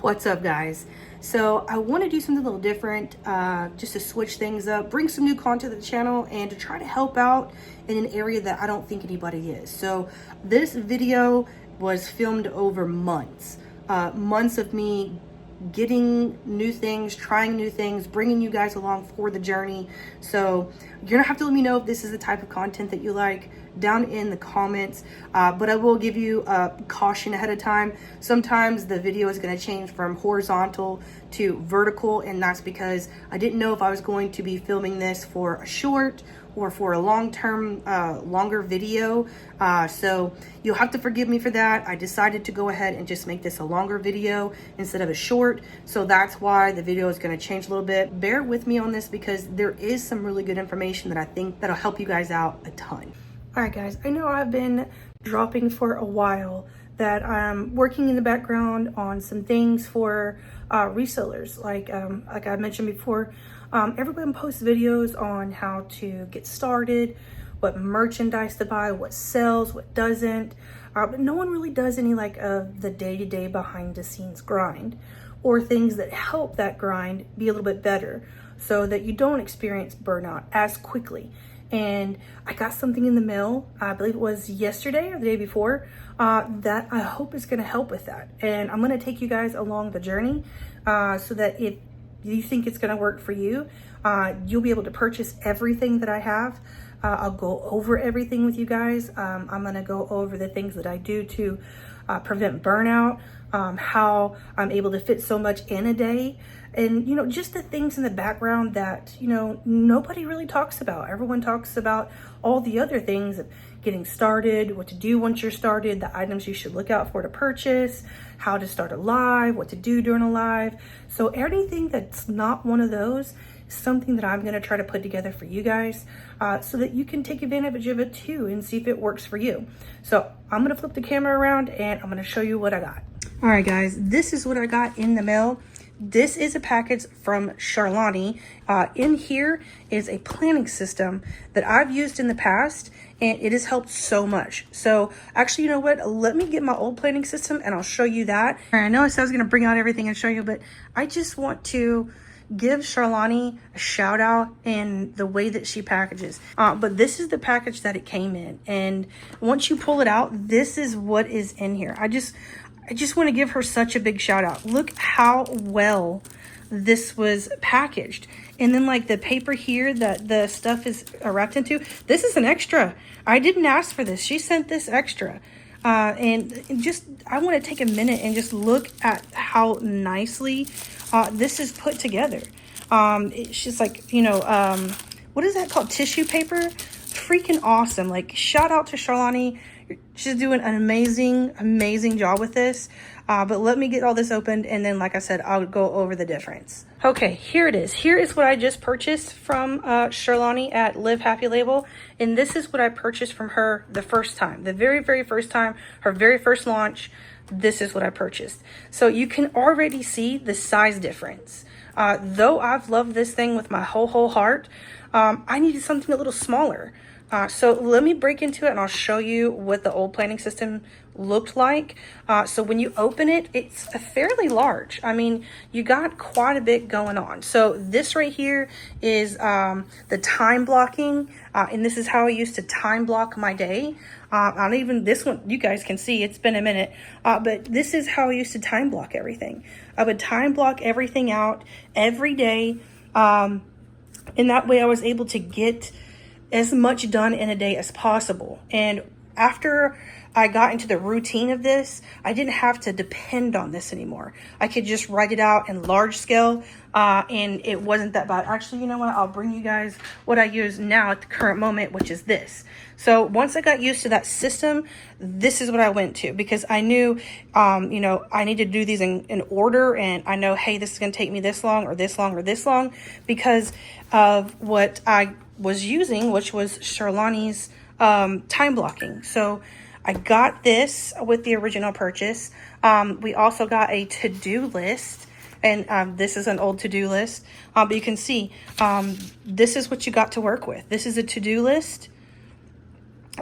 What's up, guys? So I want to do something a little different, just to switch things up, bring some new content to the channel, and to try to help out in an area that I don't think anybody is. So this video was filmed over months of me getting new things, trying new things, bringing you guys along for the journey. So you're gonna have to let me know if this is the type of content that you like down in the comments, but I will give you a caution ahead of time. Sometimes the video is going to change from horizontal to vertical, and that's because I didn't know if I was going to be filming this for a short or for a long-term longer video, so you'll have to forgive me for that. I decided to go ahead and just make this a longer video instead of a short, so that's why the video is going to change a little bit. Bear with me on this because there is some really good information that I think that'll help you guys out a ton. All right, guys, I know I've been dropping for a while that I'm working in the background on some things for resellers. Like I mentioned before, everyone posts videos on how to get started, what merchandise to buy, what sells, what doesn't, but no one really does any like of the day-to-day behind the scenes grind or things that help that grind be a little bit better so that you don't experience burnout as quickly. And I got something in the mail, I believe it was yesterday or the day before, that I hope is gonna help with that. And I'm gonna take you guys along the journey so that if you think it's gonna work for you, you'll be able to purchase everything that I have. I'll go over everything with you guys. I'm gonna go over the things that I do to prevent burnout, how I'm able to fit so much in a day, and just the things in the background that nobody really talks about. Everyone talks about all the other things of getting started, what to do once you're started, the items you should look out for to purchase, how to start a live, what to do during a live. So anything that's not one of those is something that I'm going to try to put together for you guys, so that you can take advantage of it too and see if it works for you. So I'm going to flip the camera around and I'm going to show you what I got. All right, guys, this is what I got in the mail. This is a package from Charlani. In here is a planning system that I've used in the past, and it has helped so much. So actually, you know what? Let me get my old planning system and I'll show you that. All right, I know I said I was gonna bring out everything and show you, but I just want to give Charlani a shout out in the way that she packages. But this is the package that it came in. And once you pull it out, this is what is in here. I just want to give her such a big shout out. Look how well this was packaged. And then like the paper here that the stuff is wrapped into, this is an extra. I didn't ask for this. She sent this extra. And just, I want to take a minute and just look at how nicely this is put together. It's just like, what is that called? Tissue paper? Freaking awesome. Like, shout out to Charlani. She's doing an amazing job with this. But let me get all this opened, and then, like I said, I'll go over the difference. Okay, here it is. Here is what I just purchased from Charlani at Live Happy Label. And this is what I purchased from her the first time. The very first time, her very first launch, this is what I purchased. So you can already see the size difference. Though I've loved this thing with my whole heart, I needed something a little smaller. So let me break into it and I'll show you what the old planning system looked like. So when you open it, it's fairly large. I mean, you got quite a bit going on. So this right here is the time blocking. And this is how I used to time block my day. Not even this one, you guys can see, it's been a minute. But this is how I used to time block everything. I would time block everything out every day. And that way I was able to get as much done in a day as possible. And after I got into the routine of this, I didn't have to depend on this anymore. I could just write it out in large scale, and it wasn't that bad. Actually, you know what? I'll bring you guys what I use now at the current moment, which is this. So once I got used to that system, this is what I went to, because I knew, I need to do these in order, and I know, hey, this is going to take me this long or this long or this long because of what I was using, which was Charlani's time blocking. So I got this with the original purchase. We also got a to-do list, and this is an old to-do list, but you can see this is what you got to work with. This is a to-do list.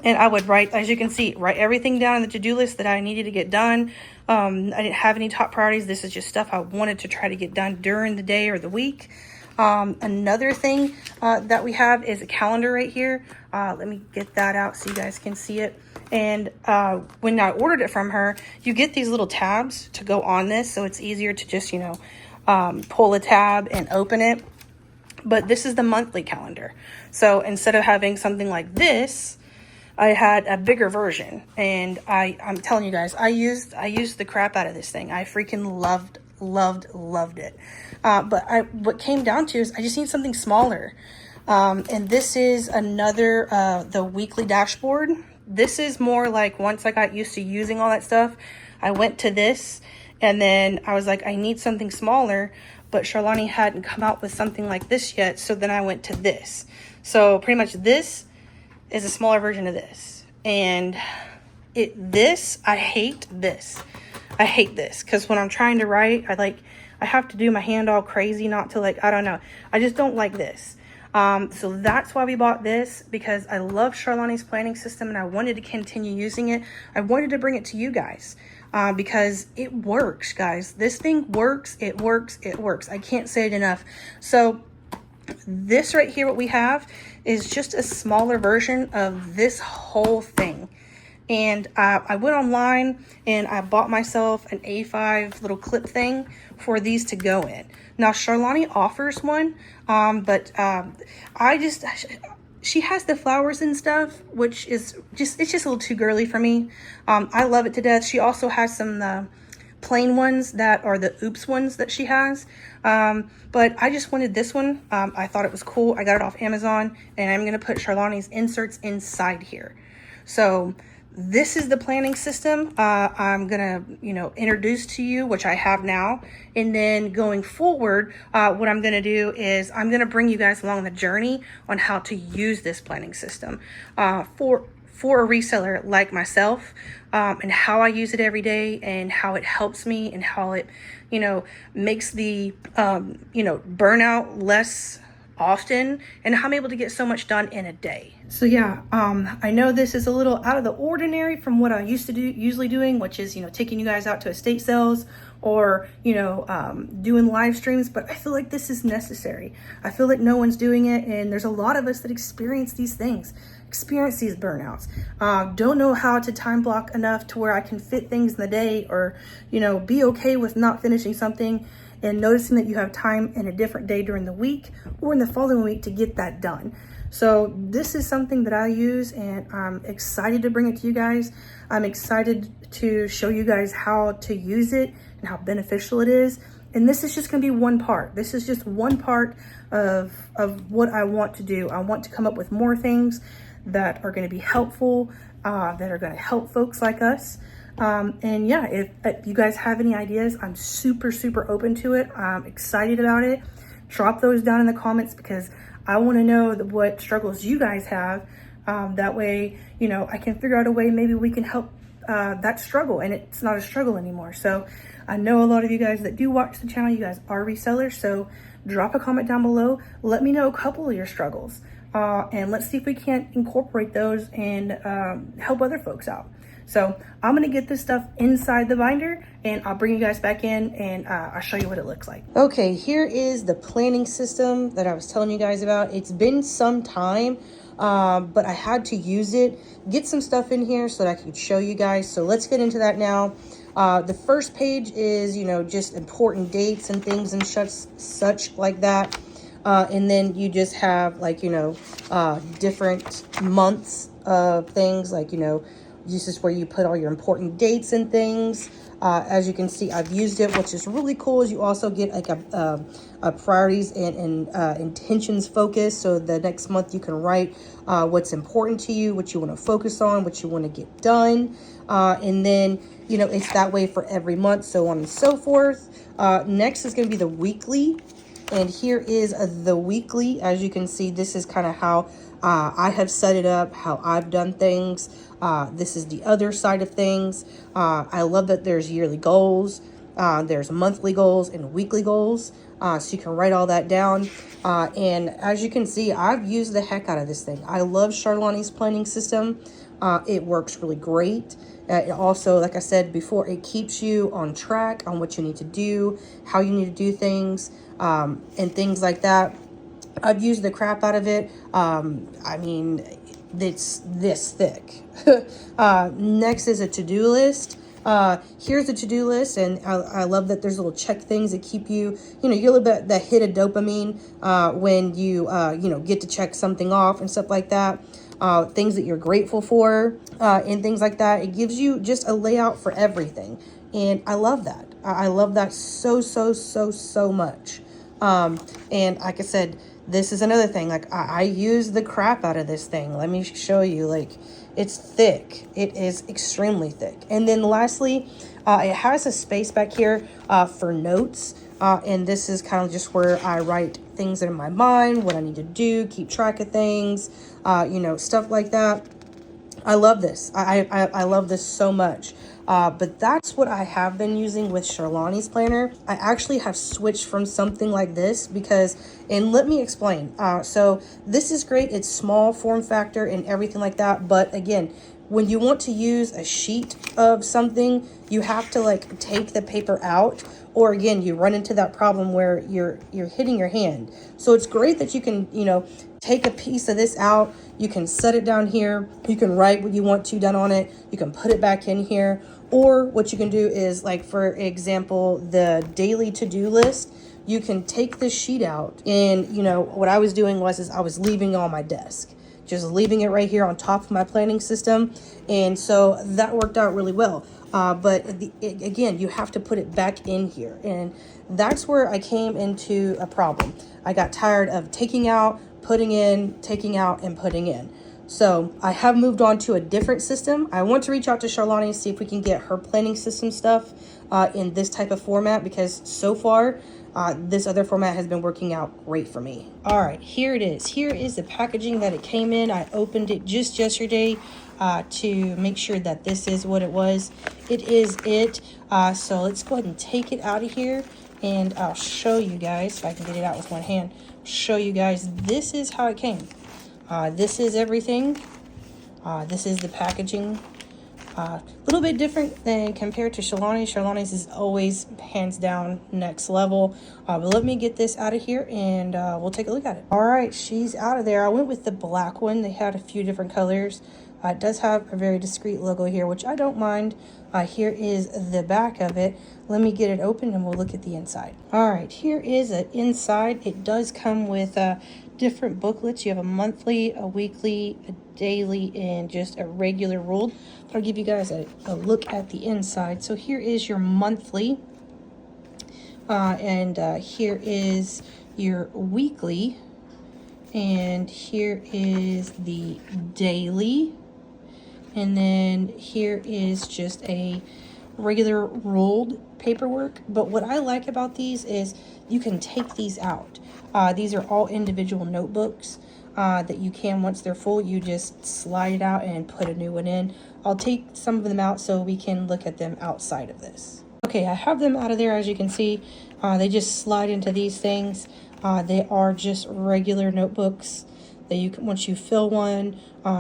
And I would write, as you can see, write everything down on the to-do list that I needed to get done. I didn't have any top priorities. This is just stuff I wanted to try to get done during the day or the week. Another thing that we have is a calendar right here. Let me get that out so you guys can see it. And when I ordered it from her, you get these little tabs to go on this, so it's easier to just, you know, pull a tab and open it. But this is the monthly calendar. So instead of having something like this, I had a bigger version, and I'm telling you guys, I used the crap out of this thing. I freaking loved it. But what came down to is I just need something smaller. And this is another, the weekly dashboard. This is more like, once I got used to using all that stuff, I went to this, and then I was like, I need something smaller, but Charlani hadn't come out with something like this yet. So then I went to this. So pretty much this is a smaller version of this. And I hate this. I hate this because when I'm trying to write, I have to do my hand all crazy not to, like, I don't know. I just don't like this. So that's why we bought this, because I love Charlani's planning system and I wanted to continue using it. I wanted to bring it to you guys because it works, guys. This thing works. It works. It works. I can't say it enough. So this right here, what we have is just a smaller version of this whole thing. And I went online and I bought myself an A5 little clip thing for these to go in. Now, Charlani offers one, but she has the flowers and stuff, which is it's just a little too girly for me. I love it to death. She also has some plain ones that are the oops ones that she has. But I just wanted this one. I thought it was cool. I got it off Amazon, and I'm going to put Charlani's inserts inside here. So this is the planning system I'm gonna, introduce to you, which I have now. And then going forward, what I'm gonna do is I'm gonna bring you guys along the journey on how to use this planning system for a reseller like myself, and how I use it every day and how it helps me and how it, makes the, burnout less often, and how I'm able to get so much done in a day. So yeah, I know this is a little out of the ordinary from what I usually doing, which is, taking you guys out to estate sales or, doing live streams, but I feel like this is necessary. I feel like no one's doing it, and there's a lot of us that experience these things, experience these burnouts, don't know how to time block enough to where I can fit things in the day, or, be okay with not finishing something and noticing that you have time in a different day during the week or in the following week to get that done. So this is something that I use, and I'm excited to bring it to you guys. I'm excited to show you guys how to use it and how beneficial it is. And this is just gonna be one part. This is just one part of what I want to do. I want to come up with more things that are gonna be helpful, that are gonna help folks like us. And yeah, if you guys have any ideas, I'm super open to it. I'm excited about it. Drop those down in the comments, because I want to know what struggles you guys have. That way, I can figure out a way maybe we can help that struggle, and it's not a struggle anymore. So I know a lot of you guys that do watch the channel, you guys are resellers. So drop a comment down below. Let me know a couple of your struggles, and let's see if we can't incorporate those and help other folks out. So I'm gonna get this stuff inside the binder, and I'll bring you guys back in, and I'll show you what it looks like. Okay, here is the planning system that I was telling you guys about. It's been some time, but I had to use it, get some stuff in here so that I could show you guys. So let's get into that now. The first page is, just important dates and things and such like that. And then you just have different months of things, this is where you put all your important dates and things. As you can see, I've used it. Which is really cool is you also get a priorities and intentions focus. So the next month you can write what's important to you, what you want to focus on, what you want to get done. And then, it's that way for every month, so on and so forth. Next is going to be the weekly. And here is the weekly. As you can see, this is kind of how I have set it up, how I've done things. This is the other side of things. I love that there's yearly goals. There's monthly goals and weekly goals. So you can write all that down. And as you can see, I've used the heck out of this thing. I love Charlani's planning system. It works really great. It also, like I said before, it keeps you on track on what you need to do, how you need to do things, and things like that. I've used the crap out of it. I mean, it's this thick. Next is a to-do list. Here's a to-do list, and I love that there's little check things that keep you, you know, you get a little bit that hit of dopamine when you, you know, get to check something off and stuff like that. Things that you're grateful for, and things like that. It gives you just a layout for everything. And I love that. I love that so much. And like I said, this is another thing. Like I use the crap out of this thing. Let me show you. Like, it's thick. It is extremely thick. And then lastly, it has a space back here for notes. And this is kind of just where I write things in my mind, what I need to do, keep track of things, you know, stuff like that. I love this. I love this so much. But that's what I have been using with Charlani's planner. I actually have switched from something like this because, and let me explain. So this is great. It's small form factor and everything like that. But again, when you want to use a sheet of something, you have to like take the paper out, or again, you run into that problem where you're hitting your hand. So it's great that you can, you know, take a piece of this out. You can set it down here. You can write what you want to done on it. You can put it back in here. Or what you can do is, like, for example, the daily to-do list, you can take this sheet out. And, you know, what I was doing was I was leaving it on my desk, just leaving it right here on top of my planning system. And so that worked out really well. But again, you have to put it back in here. And that's where I came into a problem. I got tired of taking out, putting in, taking out, and putting in. So I have moved on to a different system. I want to reach out to Charlani and see if we can get her planning system stuff in this type of format, because so far this other format has been working out great for me. All right, here it is. Here is the packaging that it came in. I opened it just yesterday to make sure that this is what it was. It is it. So let's go ahead and take it out of here, and I'll show you guys, if I can get it out with one hand, show you guys this is how it came. This is everything. This is the packaging. A little bit different than compared to Charlani's. Charlani's is always hands down next level. But let me get this out of here and we'll take a look at it. All right, she's out of there. I went with the black one. They had a few different colors. It does have a very discreet logo here, which I don't mind. Here is the back of it. Let me get it open and we'll look at the inside. All right, here is the inside. It does come with different booklets. You have a monthly, a weekly, a daily, and just a regular ruled. But I'll give you guys a look at the inside. So here is your monthly, and here is your weekly, and here is the daily, and then here is just a regular rolled paperwork. But what I like about these is you can take these out. These are all individual notebooks that you can, once they're full, you just slide it out and put a new one in. I'll take some of them out so we can look at them outside of this. Okay, I have them out of there. As you can see, they just slide into these things. They are just regular notebooks that you can, once you fill one,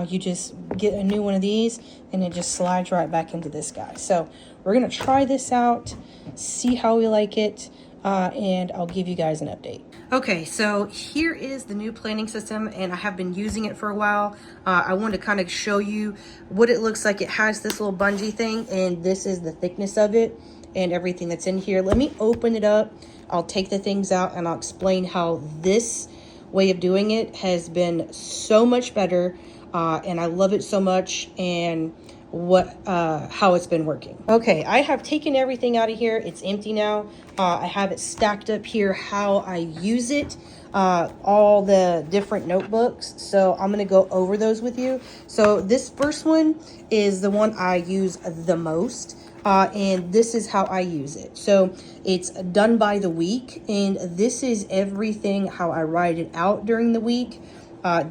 you just get a new one of these and it just slides right back into this guy. So we're gonna try this out, see how we like it, and I'll give you guys an update. Okay, so here is the new planning system, and I have been using it for a while. I wanted to kind of show you what it looks like. It has this little bungee thing, and this is the thickness of it and everything that's in here. Let me open it up. I'll take the things out and I'll explain how this way of doing it has been so much better, and I love it so much, and how it's been working. Okay, I have taken everything out of here. It's empty now. I have it stacked up here how I use it, all the different notebooks. So I'm gonna go over those with you. So this first one is the one I use the most, and this is how I use it. So it's done by the week, and this is everything how I write it out during the week.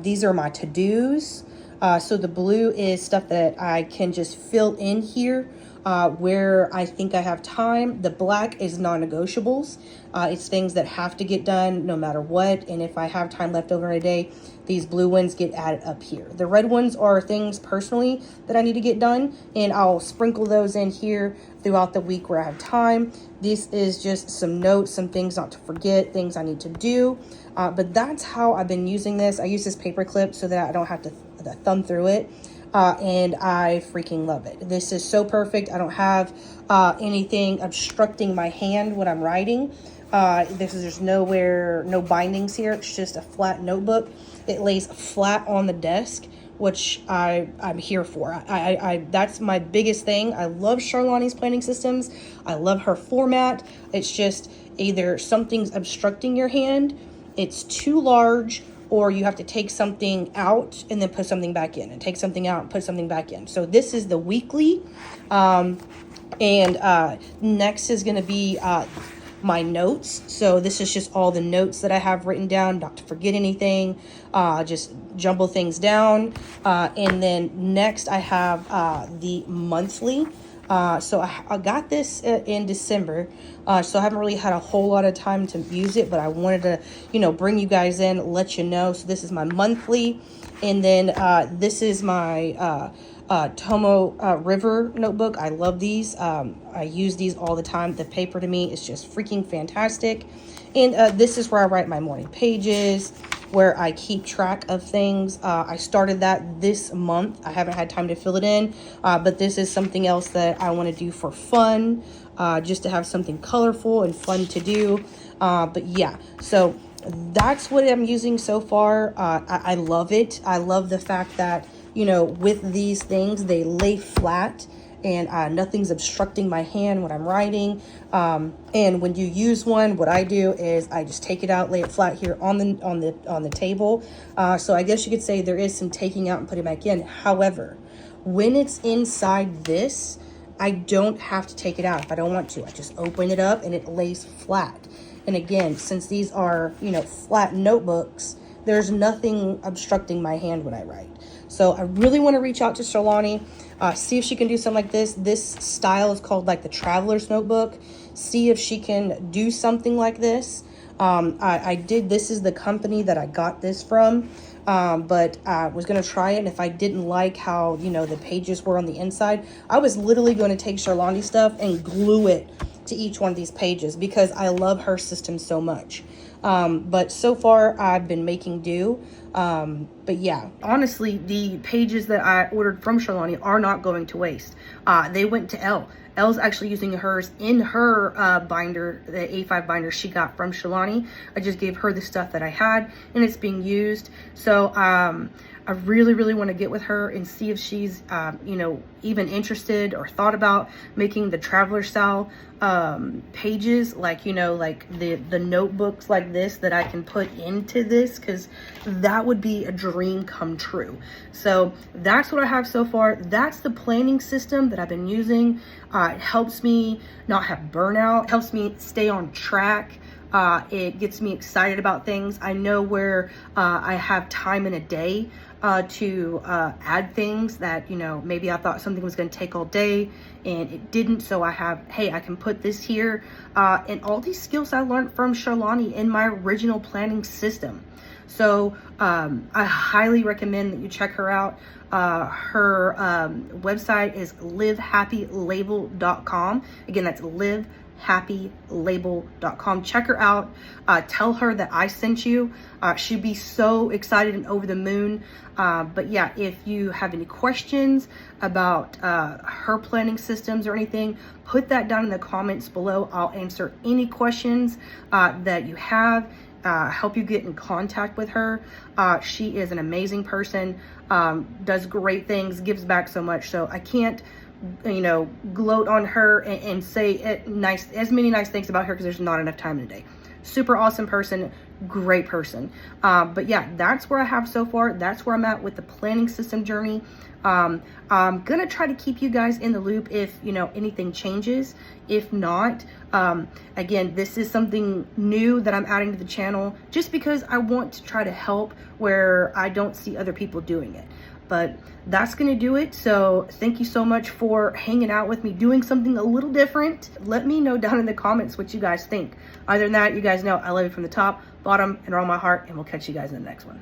These are my to-dos. So the blue is stuff that I can just fill in here Where I think I have time, the black is non-negotiables. It's things that have to get done no matter what. And if I have time left over in a day, these blue ones get added up here. The red ones are things personally that I need to get done, and I'll sprinkle those in here throughout the week where I have time. This is just some notes, some things not to forget, things I need to do. But that's how I've been using this. I use this paper clip so that I don't have to thumb through it. And I freaking love it. This is so perfect. I don't have anything obstructing my hand when I'm writing. There's nowhere, no bindings here. It's just a flat notebook. It lays flat on the desk, which I'm here for. That's my biggest thing. I love Charlani's planning systems. I love her format. It's just either something's obstructing your hand, it's too large, or you have to take something out and then put something back in, and take something out and put something back in. So this is the weekly. Next is going to be my notes. So this is just all the notes that I have written down, not to forget anything, just jumble things down. And then next I have the monthly. So I got this in December, so I haven't really had a whole lot of time to use it, but I wanted to, bring you guys in, let you know. So this is my monthly, and then this is my Tomo River notebook. I love these. I use these all the time. The paper to me is just freaking fantastic. And this is where I write my morning pages, where I keep track of things. I started that this month. I haven't had time to fill it in, but this is something else that I want to do for fun, just to have something colorful and fun to do. But yeah, so that's what I'm using so far. I love it. I love the fact that, with these things, they lay flat, and nothing's obstructing my hand when I'm writing. And when you use one, what I do is I just take it out, lay it flat here on the table. So I guess you could say there is some taking out and putting back in. However, when it's inside this, I don't have to take it out if I don't want to. I just open it up and it lays flat. And again, since these are, flat notebooks, there's nothing obstructing my hand when I write. So I really want to reach out to Charlani, see if she can do something like this. This style is called like the Traveler's Notebook. See if she can do something like this. This is the company that I got this from, but I was going to try it. And if I didn't like how, the pages were on the inside, I was literally going to take Charlani's stuff and glue it to each one of these pages because I love her system so much. But so far I've been making do. But yeah, honestly, the pages that I ordered from Charlani are not going to waste. They went to Elle. Elle's actually using hers in her binder, the A5 binder she got from Charlani. I just gave her the stuff that I had, and it's being used. So I really, really want to get with her and see if she's, even interested or thought about making the traveler style pages, like, like the notebooks like this that I can put into this, because that would be a dream come true. So that's what I have so far. That's the planning system that I've been using. It helps me not have burnout, it helps me stay on track. It gets me excited about things. I know where I have time in a day to add things that, maybe I thought something was going to take all day and it didn't. So I have, hey, I can put this here. And all these skills I learned from Charlani in my original planning system. So I highly recommend that you check her out. Her website is livehappylabel.com. Again, that's livehappylabel.com. Check her out. Tell her that I sent you. She'd be so excited and over the moon. But yeah, if you have any questions about her planning systems or anything, put that down in the comments below. I'll answer any questions that you have. Help you get in contact with her. She is an amazing person, does great things, gives back so much. So I can't, gloat on her and say as many nice things about her, because there's not enough time in a day. Super awesome person, great person. But yeah, that's where I have so far. That's where I'm at with the planning system journey. I'm gonna try to keep you guys in the loop if anything changes. If not, again, this is something new that I'm adding to the channel just because I want to try to help where I don't see other people doing it. But that's gonna do it. So thank you so much for hanging out with me, doing something a little different. Let me know down in the comments what you guys think. Other than that, you guys know I love you from the top, bottom, and around my heart, and we'll catch you guys in the next one.